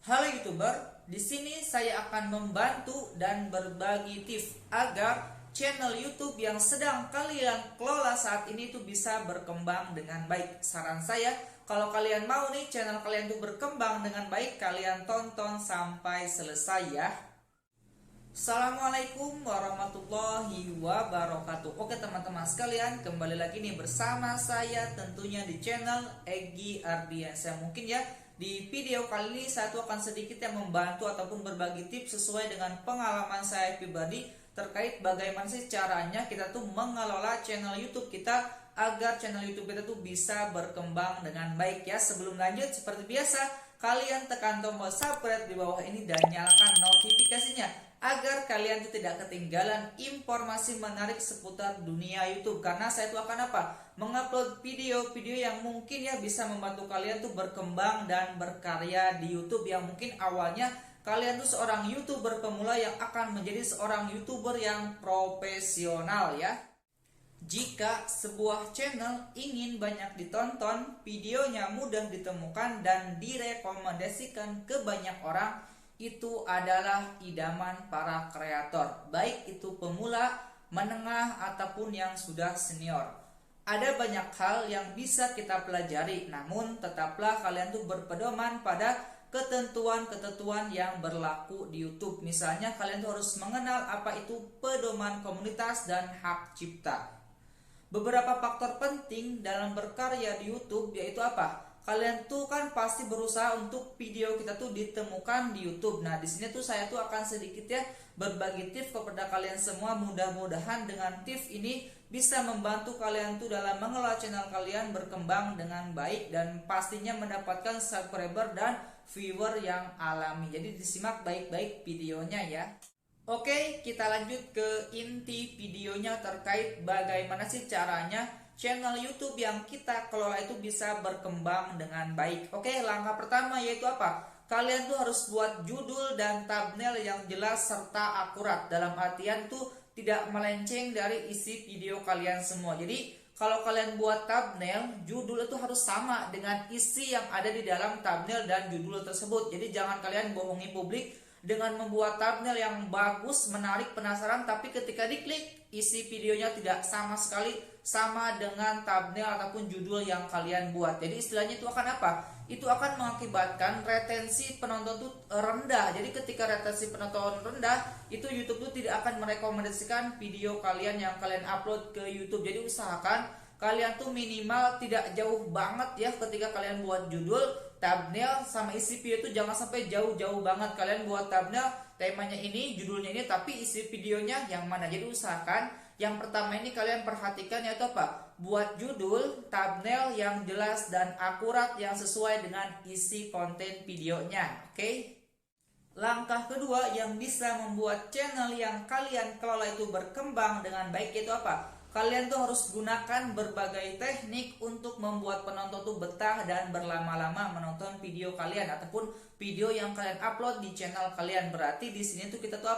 Halo YouTuber, di sini saya akan membantu dan berbagi tips agar channel YouTube yang sedang kalian kelola saat ini tuh bisa berkembang dengan baik. Saran saya, kalau kalian mau nih channel kalian tuh berkembang dengan baik, kalian tonton sampai selesai ya. Assalamualaikum warahmatullahi wabarakatuh. Oke teman-teman sekalian, kembali lagi nih bersama saya tentunya di channel Egi Ardiansyah. Mungkin ya di video kali ini saya tuh akan sedikit yang membantu ataupun berbagi tips sesuai dengan pengalaman saya pribadi terkait bagaimana sih caranya kita tuh mengelola channel YouTube kita agar channel YouTube kita tuh bisa berkembang dengan baik ya. Sebelum lanjut, seperti biasa kalian tekan tombol subscribe di bawah ini dan nyalakan notifikasinya agar kalian tuh tidak ketinggalan informasi menarik seputar dunia YouTube. Karena saya tuh akan mengupload video-video yang mungkin ya bisa membantu kalian tuh berkembang dan berkarya di YouTube, yang mungkin awalnya kalian tuh seorang YouTuber pemula yang akan menjadi seorang YouTuber yang profesional ya. Jika sebuah channel ingin banyak ditonton, videonya mudah ditemukan dan direkomendasikan ke banyak orang, itu adalah idaman para kreator, baik itu pemula, menengah, ataupun yang sudah senior. Ada banyak hal yang bisa kita pelajari, namun tetaplah kalian tuh berpedoman pada ketentuan-ketentuan yang berlaku di YouTube. Misalnya kalian tuh harus mengenal apa itu pedoman komunitas dan hak cipta. Beberapa faktor penting dalam berkarya di YouTube yaitu kalian tuh kan pasti berusaha untuk video kita tuh ditemukan di YouTube. Nah, di sini tuh saya tuh akan sedikit ya berbagi tips kepada kalian semua. Mudah-mudahan dengan tips ini bisa membantu kalian tuh dalam mengelola channel kalian berkembang dengan baik dan pastinya mendapatkan subscriber dan viewer yang alami. Jadi disimak baik-baik videonya ya. Oke, kita lanjut ke inti videonya terkait bagaimana sih caranya channel YouTube yang kita kelola itu bisa berkembang dengan baik. Oke, langkah pertama yaitu kalian tuh harus buat judul dan thumbnail yang jelas serta akurat. Dalam artian tuh tidak melenceng dari isi video kalian semua. Jadi kalau kalian buat thumbnail, judul itu harus sama dengan isi yang ada di dalam thumbnail dan judul tersebut. Jadi jangan kalian bohongi publik dengan membuat thumbnail yang bagus, menarik, penasaran, tapi ketika diklik isi videonya tidak sama sekali sama dengan thumbnail ataupun judul yang kalian buat. Jadi istilahnya itu akan Itu akan mengakibatkan retensi penonton itu rendah. Jadi ketika retensi penonton rendah, itu YouTube itu tidak akan merekomendasikan video kalian yang kalian upload ke YouTube. Jadi usahakan kalian tuh minimal tidak jauh banget ya ketika kalian buat judul, thumbnail sama isi video itu jangan sampai jauh-jauh banget. Kalian buat thumbnail temanya ini, judulnya ini, tapi isi videonya yang mana. Jadi usahakan yang pertama ini kalian perhatikan yaitu buat judul, thumbnail yang jelas dan akurat yang sesuai dengan isi konten videonya. Oke. Langkah kedua yang bisa membuat channel yang kalian kelola itu berkembang dengan baik yaitu kalian tuh harus gunakan berbagai teknik untuk membuat penonton tuh betah dan berlama-lama menonton video kalian ataupun video yang kalian upload di channel kalian. Berarti di sini tuh kita tuh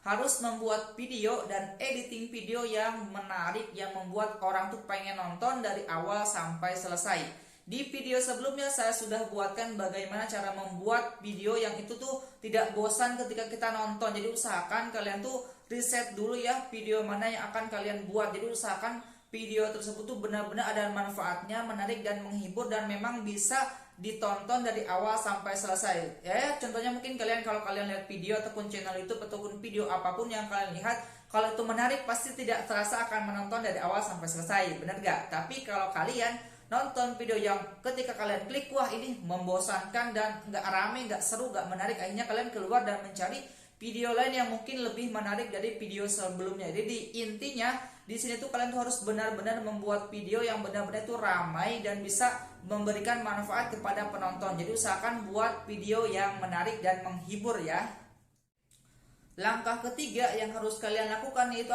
harus membuat video dan editing video yang menarik, yang membuat orang tuh pengen nonton dari awal sampai selesai. Di video sebelumnya saya sudah buatkan bagaimana cara membuat video yang itu tuh tidak bosan ketika kita nonton. Jadi usahakan kalian tuh riset dulu ya video mana yang akan kalian buat. Jadi usahakan video tersebut tuh benar-benar ada manfaatnya, menarik dan menghibur dan memang bisa ditonton dari awal sampai selesai. Ya, contohnya mungkin kalau kalian lihat video ataupun channel YouTube ataupun video apapun yang kalian lihat, kalau itu menarik pasti tidak terasa akan menonton dari awal sampai selesai, benar gak? Tapi kalau kalian nonton video yang ketika kalian klik, wah ini membosankan dan gak rame, gak seru, gak menarik, akhirnya kalian keluar dan mencari video lain yang mungkin lebih menarik dari video sebelumnya. Jadi intinya di sini tuh kalian tuh harus benar-benar membuat video yang benar-benar itu ramai dan bisa memberikan manfaat kepada penonton. Jadi usahakan buat video yang menarik dan menghibur ya. Langkah ketiga yang harus kalian lakukan yaitu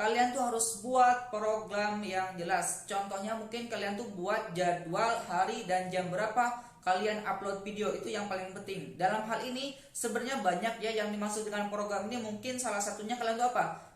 kalian tuh harus buat program yang jelas. Contohnya mungkin kalian tuh buat jadwal hari dan jam berapa kalian upload video, itu yang paling penting. Dalam hal ini sebenarnya banyak ya yang dimaksud dengan program ini. Mungkin salah satunya kalian tuh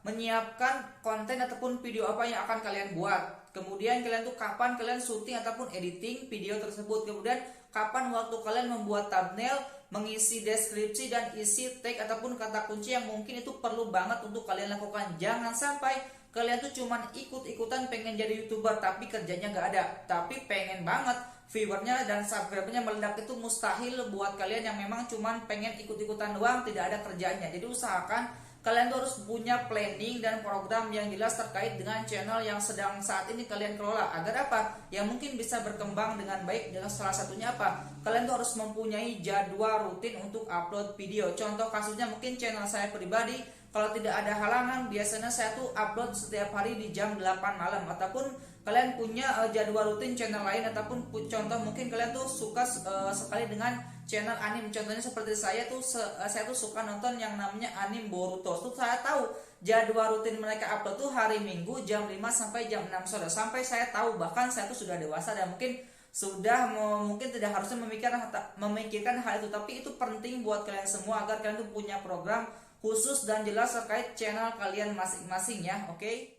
menyiapkan konten ataupun video apa yang akan kalian buat. Kemudian kalian tuh kapan kalian syuting ataupun editing video tersebut. Kemudian kapan waktu kalian membuat thumbnail, mengisi deskripsi dan isi tag ataupun kata kunci yang mungkin itu perlu banget untuk kalian lakukan. Jangan sampai kalian tuh cuman ikut-ikutan pengen jadi YouTuber tapi kerjanya gak ada, tapi pengen banget viewernya dan subscribernya meledak. Itu mustahil buat kalian yang memang cuman pengen ikut-ikutan doang, tidak ada kerjanya. Jadi usahakan kalian tuh harus punya planning dan program yang jelas terkait dengan channel yang sedang saat ini kalian kelola. Agar apa? Yang mungkin bisa berkembang dengan baik. Dengan salah satunya apa? Kalian tuh harus mempunyai jadwal rutin untuk upload video. Contoh kasusnya mungkin channel saya pribadi, kalau tidak ada halangan biasanya saya tuh upload setiap hari di jam 8 malam. Ataupun kalian punya jadwal rutin channel lain, ataupun contoh mungkin kalian tuh suka sekali dengan channel anime. Contohnya seperti saya tuh suka nonton yang namanya anime Boruto. Tuh saya tahu jadwal rutin mereka upload tuh hari Minggu jam 5 sampai jam 6 sore. Sampai saya tahu, bahkan saya tuh sudah dewasa dan mungkin tidak harusnya memikirkan hal itu, tapi itu penting buat kalian semua agar kalian tuh punya program khusus dan jelas terkait channel kalian masing-masing ya. Oke.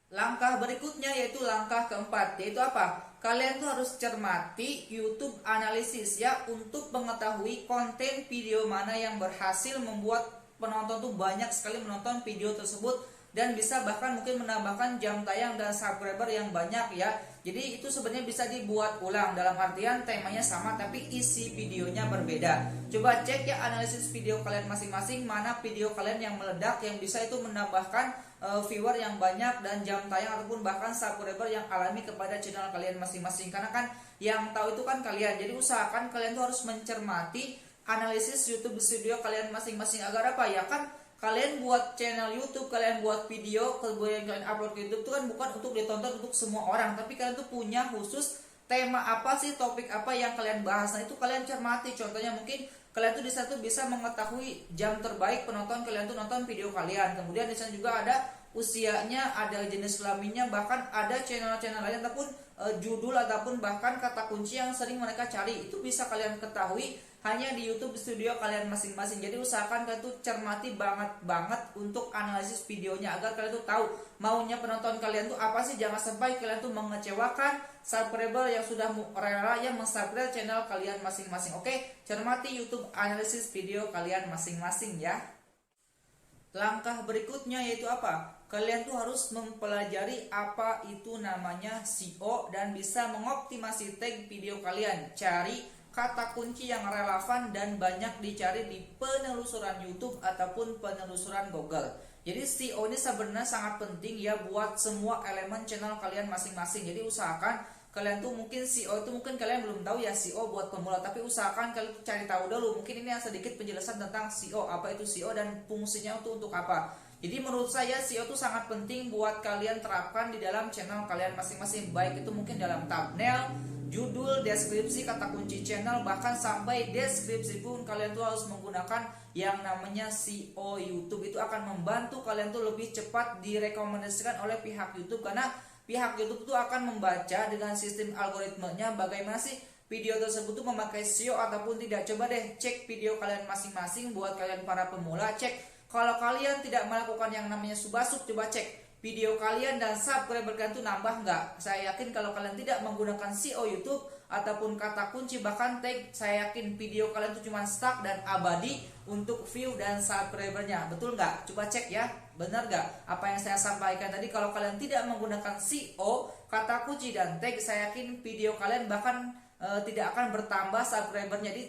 Langkah berikutnya yaitu langkah keempat, yaitu apa? Kalian tuh harus cermati YouTube analisis ya, untuk mengetahui konten video mana yang berhasil membuat penonton tuh banyak sekali menonton video tersebut dan bisa bahkan mungkin menambahkan jam tayang dan subscriber yang banyak ya. Jadi itu sebenarnya bisa dibuat ulang, dalam artian temanya sama tapi isi videonya berbeda. Coba cek ya analisis video kalian masing-masing, mana video kalian yang meledak, yang bisa itu menambahkan viewer yang banyak dan jam tayang ataupun bahkan subscriber yang alami kepada channel kalian masing-masing. Karena kan yang tahu itu kan kalian. Jadi usahakan kalian tuh harus mencermati analisis YouTube studio kalian masing-masing. Agar apa ya, kan kalian buat channel YouTube, kalian buat video, kemudian kalian upload ke YouTube itu kan bukan untuk ditonton untuk semua orang, tapi kalian tuh punya khusus tema apa sih, topik apa yang kalian bahas. Nah itu kalian cermati. Contohnya mungkin kalian tuh di sana tuh bisa mengetahui jam terbaik penonton kalian tuh nonton video kalian. Kemudian di sana juga ada usianya, ada jenis kelaminnya, bahkan ada channel-channel lain ataupun judul ataupun bahkan kata kunci yang sering mereka cari. Itu bisa kalian ketahui hanya di YouTube studio kalian masing-masing. Jadi usahakan kalian tuh cermati banget untuk analisis videonya agar kalian tuh tahu maunya penonton kalian tuh apa sih. Jangan sampai kalian tuh mengecewakan subscriber yang sudah rela yang mensubscribe channel kalian masing-masing. Oke, cermati YouTube analisis video kalian masing-masing ya. Langkah berikutnya yaitu apa? Kalian tuh harus mempelajari apa itu namanya SEO dan bisa mengoptimasi tag video kalian. Cari kata kunci yang relevan dan banyak dicari di penelusuran YouTube ataupun penelusuran Google. Jadi SEO ini sebenarnya sangat penting ya buat semua elemen channel kalian masing-masing. Jadi usahakan kalian tuh mungkin SEO itu mungkin kalian belum tahu ya, SEO buat pemula, tapi usahakan kalian tuh cari tahu dulu. Mungkin ini yang sedikit penjelasan tentang SEO, apa itu SEO dan fungsinya untuk apa. Jadi menurut saya SEO itu sangat penting buat kalian terapkan di dalam channel kalian masing-masing, baik itu mungkin dalam thumbnail, judul, deskripsi, kata kunci channel, bahkan sampai deskripsi pun kalian tuh harus menggunakan yang namanya SEO YouTube. Itu akan membantu kalian tuh lebih cepat direkomendasikan oleh pihak YouTube, karena pihak YouTube tuh akan membaca dengan sistem algoritmenya bagaimana sih video tersebut tuh memakai SEO ataupun tidak. Coba deh cek video kalian masing-masing. Buat kalian para pemula, cek kalau kalian tidak melakukan yang namanya subasub, coba cek video kalian dan subscriber kalian tuh nambah nggak. Saya yakin kalau kalian tidak menggunakan SEO YouTube ataupun kata kunci bahkan tag, saya yakin video kalian tuh cuma stuck dan abadi untuk view dan subscribernya. Betul nggak? Coba cek ya, benar nggak apa yang saya sampaikan tadi? Kalau kalian tidak menggunakan SEO, kata kunci dan tag, saya yakin video kalian bahkan tidak akan bertambah subscribernya. Jadi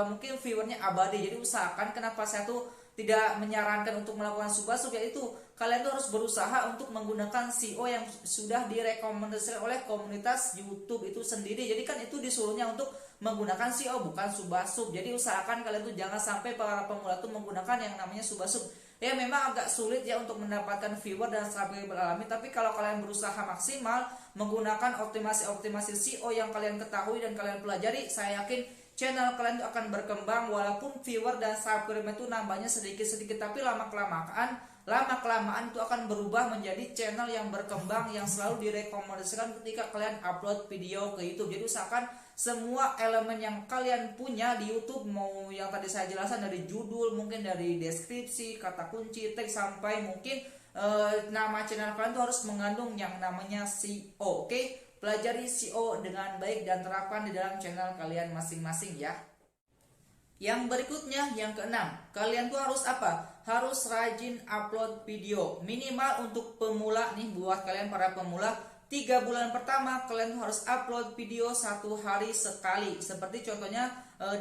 mungkin viewernya abadi. Jadi usahakan, kenapa saya tuh tidak menyarankan untuk melakukan subasub, yaitu kalian tuh harus berusaha untuk menggunakan SEO yang sudah direkomendasikan oleh komunitas YouTube itu sendiri. Jadi kan itu disuruhnya untuk menggunakan SEO bukan subasub. Jadi usahakan kalian tuh jangan sampai para pemula tuh menggunakan yang namanya subasub. Ya memang agak sulit ya untuk mendapatkan viewer dan subscriber alami, tapi kalau kalian berusaha maksimal menggunakan optimasi SEO yang kalian ketahui dan kalian pelajari, saya yakin channel kalian itu akan berkembang. Walaupun viewer dan subscriber itu nambahnya sedikit-sedikit, tapi lama-kelamaan itu akan berubah menjadi channel yang berkembang, yang selalu direkomendasikan ketika kalian upload video ke YouTube. Jadi usahakan semua elemen yang kalian punya di YouTube, mau yang tadi saya jelaskan dari judul, mungkin dari deskripsi, kata kunci, tag, sampai mungkin nama channel kalian itu harus mengandung yang namanya SEO. Oke? Pelajari SEO dengan baik dan terapkan di dalam channel kalian masing-masing ya. Yang berikutnya, yang keenam, kalian tuh harus apa? Harus rajin upload video. Minimal untuk pemula nih, buat kalian para pemula, 3 bulan pertama kalian tuh harus upload video 1 hari sekali. Seperti contohnya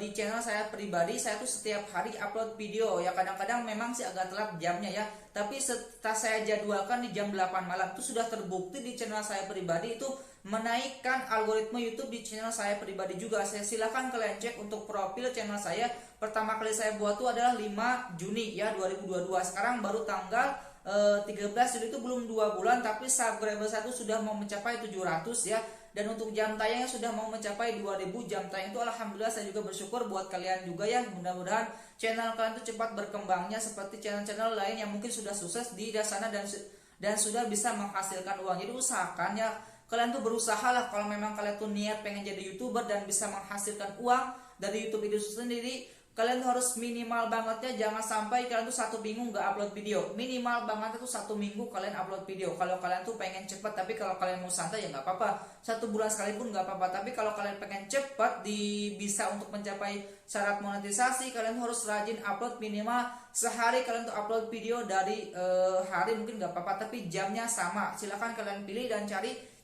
di channel saya pribadi, saya tuh setiap hari upload video. Ya kadang-kadang memang sih agak telat jamnya ya, tapi setelah saya jadwalkan di jam 8 malam itu sudah terbukti di channel saya pribadi itu menaikkan algoritma YouTube di channel saya pribadi juga. Saya silahkan kalian cek untuk profil channel saya. Pertama kali saya buat tuh adalah 5 Juni ya 2022. Sekarang baru tanggal 13 Juli, itu belum 2 bulan, tapi subscriber saya tuh sudah mau mencapai 700 ya. Dan untuk jam tayangnya sudah mau mencapai 2000 jam tayang. Itu alhamdulillah saya juga bersyukur buat kalian juga ya. Mudah-mudahan channel kalian tuh cepat berkembangnya seperti channel-channel lain yang mungkin sudah sukses di sana dan sudah bisa menghasilkan uang. Jadi usahakan ya, kalian tuh berusaha lah kalau memang kalian tuh niat pengen jadi YouTuber dan bisa menghasilkan uang dari YouTube itu sendiri. Kalian tuh harus minimal bangetnya jangan sampai kalian tuh 1 minggu nggak upload video. Minimal bangetnya tuh 1 minggu kalian upload video. Kalau kalian tuh pengen cepet, tapi kalau kalian mau santai ya nggak apa-apa, 1 bulan sekalipun nggak apa-apa. Tapi kalau kalian pengen cepet bisa untuk mencapai syarat monetisasi, kalian tuh harus rajin upload. Minimal sehari kalian tuh upload video dari hari mungkin nggak apa-apa, tapi jamnya sama. Silahkan kalian pilih dan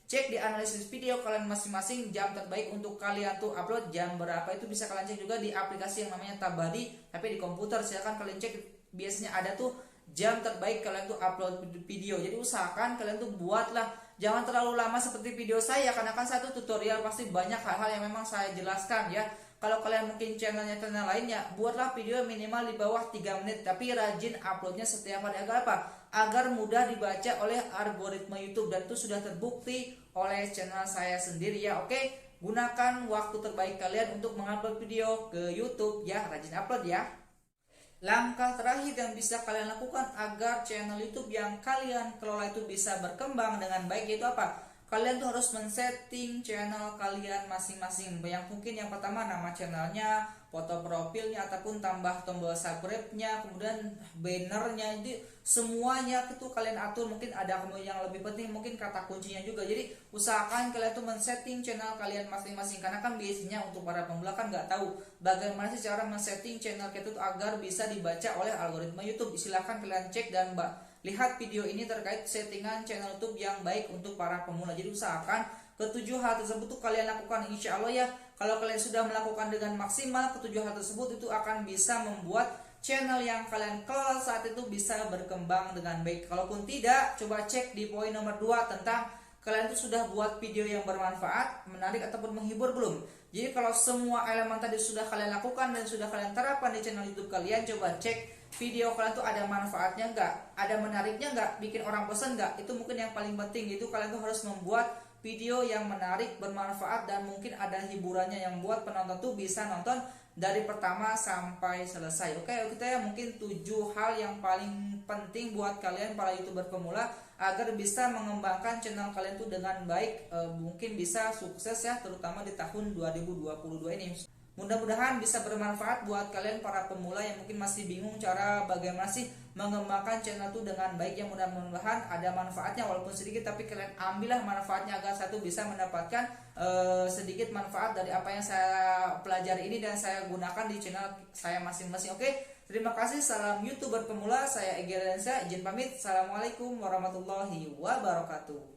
cek di analisis video kalian masing-masing jam terbaik untuk kalian tuh upload jam berapa. Itu bisa kalian cek juga di aplikasi yang namanya Tabari, tapi di komputer silahkan kalian cek, biasanya ada tuh jam terbaik kalian tuh upload video. Jadi usahakan kalian tuh buatlah, jangan terlalu lama seperti video saya, karena kan satu tutorial pasti banyak hal-hal yang memang saya jelaskan ya. Kalau kalian mungkin channel lainnya, buatlah video minimal di bawah 3 menit, tapi rajin uploadnya setiap hari. Agar apa? Agar mudah dibaca oleh algoritma YouTube, dan itu sudah terbukti oleh channel saya sendiri ya. Oke, gunakan waktu terbaik kalian untuk mengupload video ke YouTube ya, rajin upload ya. Langkah terakhir yang bisa kalian lakukan agar channel YouTube yang kalian kelola itu bisa berkembang dengan baik, yaitu apa? Kalian tuh harus men-setting channel kalian masing-masing. Yang mungkin yang pertama nama channelnya, foto profilnya, ataupun tambah tombol subscribe-nya, kemudian bannernya, jadi semuanya itu kalian atur. Mungkin ada yang lebih penting, mungkin kata kuncinya juga. Jadi usahakan kalian tuh men-setting channel kalian masing-masing, karena kan biasanya untuk para pemula kan nggak tahu bagaimana sih cara men-setting channel kita tuh agar bisa dibaca oleh algoritma YouTube. Silahkan kalian cek dan lihat video ini terkait settingan channel YouTube yang baik untuk para pemula. Jadi usahakan ketujuh hal tersebut tuh kalian lakukan, insya Allah ya. Kalau kalian sudah melakukan dengan maksimal ketujuh hal tersebut, itu akan bisa membuat channel yang kalian kelola saat itu bisa berkembang dengan baik. Kalaupun tidak, coba cek di poin nomor 2 tentang kalian tuh sudah buat video yang bermanfaat, menarik ataupun menghibur belum. Jadi kalau semua elemen tadi sudah kalian lakukan dan sudah kalian terapkan di channel YouTube kalian, coba cek video kalian tuh ada manfaatnya nggak, ada menariknya nggak, bikin orang bosan nggak. Itu mungkin yang paling penting. Itu kalian tuh harus membuat video yang menarik, bermanfaat, dan mungkin ada hiburannya yang buat penonton tuh bisa nonton dari pertama sampai selesai. Oke, kita ya mungkin 7 hal yang paling penting buat kalian para YouTuber pemula agar bisa mengembangkan channel kalian tuh dengan baik, mungkin bisa sukses ya, terutama di tahun 2022 ini. Mudah-mudahan bisa bermanfaat buat kalian para pemula yang mungkin masih bingung cara bagaimana sih mengembangkan channel itu dengan baik. Yang mudah-mudahan ada manfaatnya walaupun sedikit, tapi kalian ambillah manfaatnya agar satu bisa mendapatkan sedikit manfaat dari apa yang saya pelajari ini dan saya gunakan di channel saya masing-masing. Oke, terima kasih. Salam YouTuber pemula, saya Egy Ardiansyah, izin pamit. Assalamualaikum warahmatullahi wabarakatuh.